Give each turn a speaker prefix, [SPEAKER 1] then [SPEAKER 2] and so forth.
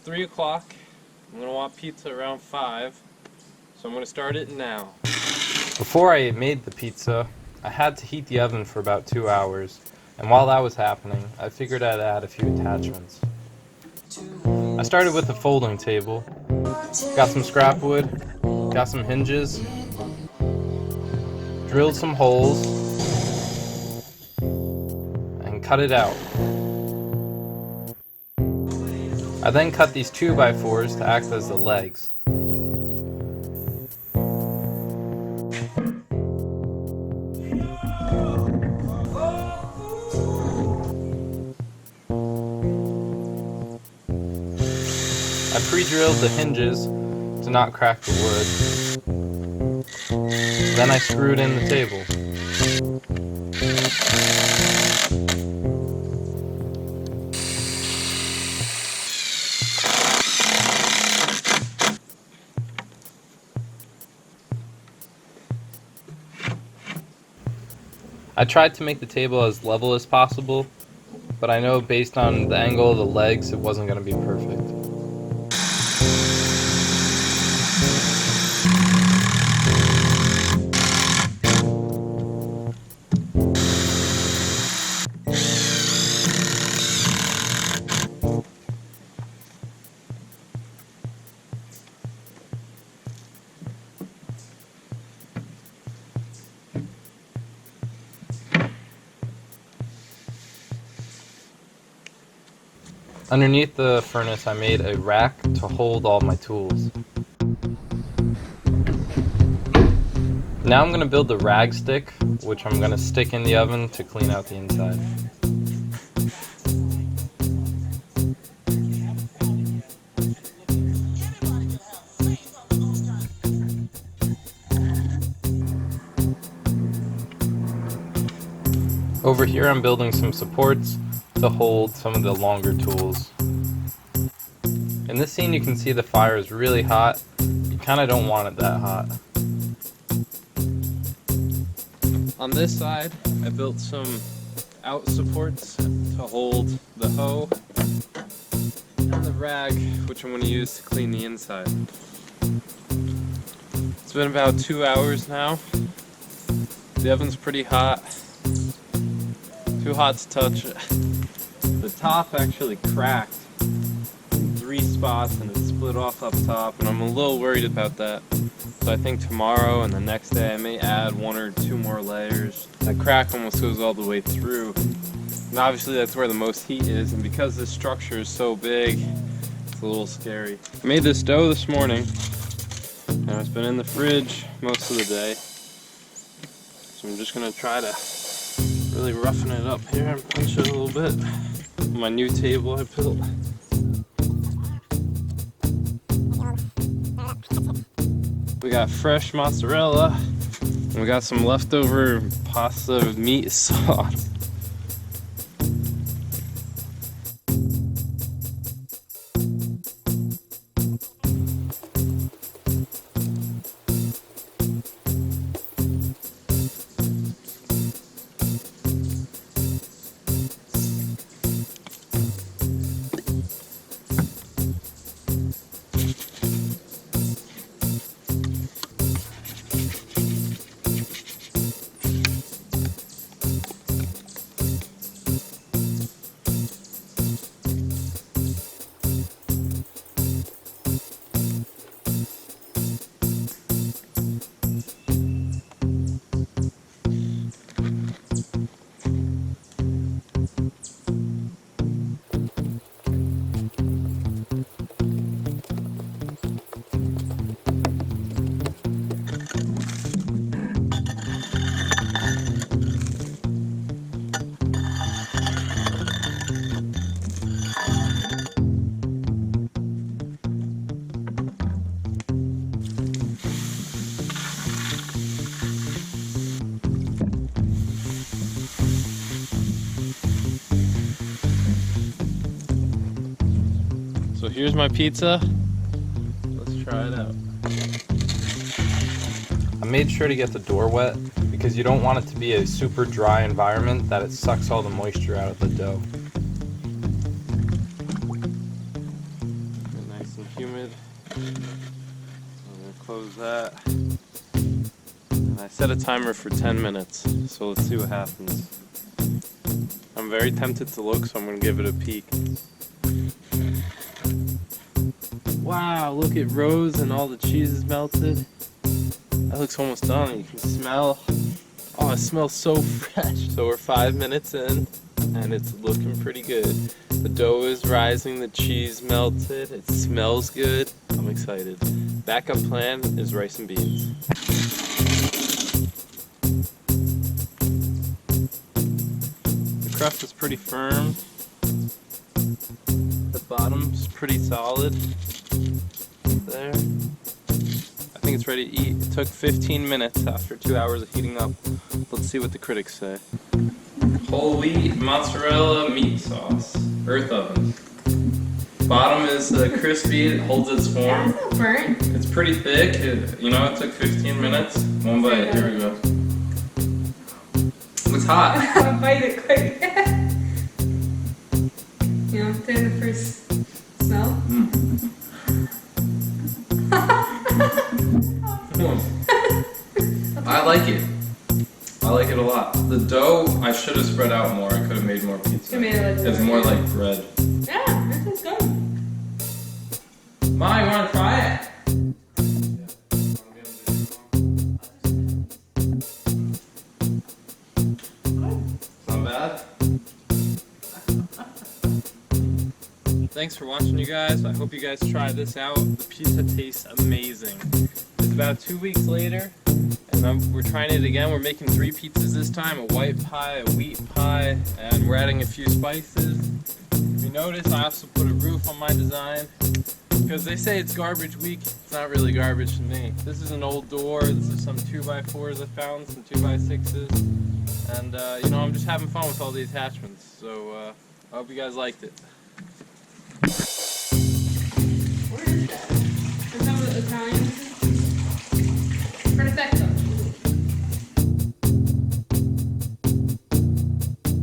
[SPEAKER 1] 3 o'clock. I'm going to want pizza around 5, so I'm going to start it now. Before I made the pizza, I had to heat the oven for about 2 hours, and while that was happening, I figured I'd add a few attachments. I started with the folding table, got some scrap wood, got some hinges, drilled some holes, and cut it out. I then cut these 2x4s to act as the legs. I pre-drilled the hinges to not crack the wood. Then I screwed in the table. I tried to make the table as level as possible, but I know based on the angle of the legs, it wasn't going to be perfect. Underneath the furnace, I made a rack to hold all my tools. Now I'm going to build the rag stick, which I'm going to stick in the oven to clean out the inside. Over here I'm building some supports to hold some of the longer tools. In this scene you can see the fire is really hot. You kind of don't want it that hot. On this side I built some out supports to hold the hoe and the rag, which I'm going to use to clean the inside. It's been about 2 hours now. The oven's pretty hot. Too hot to touch it. The top actually cracked in 3 spots and it split off up top, and I'm a little worried about that. So I think tomorrow and the next day I may add 1 or 2 more layers. That crack almost goes all the way through. And obviously that's where the most heat is, and because this structure is so big, it's a little scary. I made this dough this morning, and it's been in the fridge most of the day. So I'm just gonna try to really roughen it up here and punch it a little bit. My new table I built. We got fresh mozzarella, and we got some leftover pasta meat sauce. So here's my pizza. Let's try it out. I made sure to get the door wet because you don't want it to be a super dry environment that it sucks all the moisture out of the dough. humid. I'm gonna close that. And I set a timer for 10 minutes, so let's see what happens. I'm very tempted to look, so I'm gonna give it a peek. Wow, look, it rose and all the cheese is melted. That looks almost done. You can smell. Oh, it smells so fresh. So we're 5 minutes in, and it's looking pretty good. The dough is rising, the cheese melted, it smells good. I'm excited. Backup plan is rice and beans. The crust is pretty firm. The bottom's pretty solid. There. I think it's ready to eat. It took 15 minutes after 2 hours of heating up. Let's see what the critics say. Whole wheat mozzarella meat sauce. Earth oven. Bottom is crispy, it holds its form.
[SPEAKER 2] That's not burnt.
[SPEAKER 1] It's pretty thick. It took 15 minutes. One bite, here we go. Looks hot.
[SPEAKER 2] I'll bite it quick. Then the first smell.
[SPEAKER 1] I like it. I like it a lot. The dough, I should have spread out more. I could have made more pizza. It's more like bread.
[SPEAKER 2] Yeah, this is good.
[SPEAKER 1] Ma, you want to try it? Not bad? Thanks for watching, you guys. I hope you guys try this out. The pizza tastes amazing. It's about 2 weeks later, and we're trying it again. We're making 3 pizzas this time, a white pie, a wheat pie, and we're adding a few spices. If you notice, I also put a roof on my design, because they say it's garbage week. It's not really garbage to me. This is an old door. This is some 2x4s I found, some 2x6s, and I'm just having fun with all the attachments. So I hope you guys liked it.
[SPEAKER 2] Where is that? Is that what Italian?